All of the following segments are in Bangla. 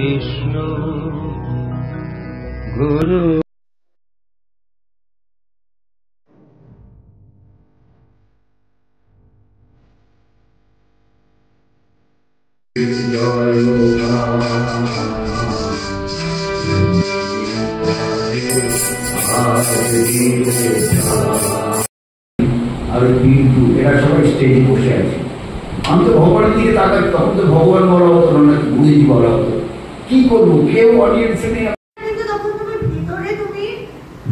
কৃষ্ণ গুরু। আর বিন্দু এরা সবাই স্টেজে বসে আছে। আমি তো ভগবানের দিকে তাকাই, তখন তো ভগবান বলা হতো না, গুরুজি বলা হতো। কি করবো, কেউ অডিয়েন্সে নেই। তখন তুমি ভিতরে তুমি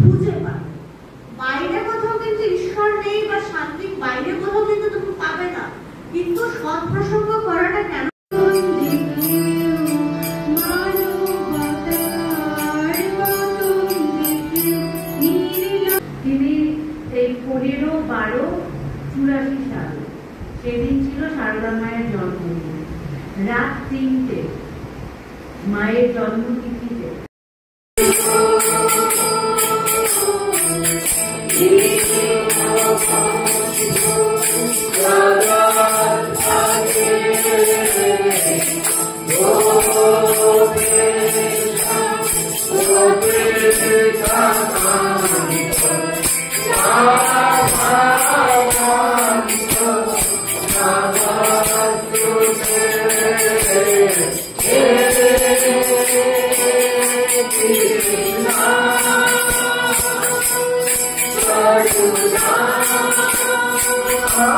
বুঝে পাবে, বাইরে কোথাও কিন্তু ঈশ্বর নেই বা শান্তি বাইরে কোথাও কিন্তু তুমি পাবে না। কিন্তু সৎ প্রসঙ্গ করাটা কেন? তিনি এই 15/12/84 সাল, সেদিন ছিল সারদা মায়ের জন্মদিন। রাত 3টে মায়ের জন্মতিথিতে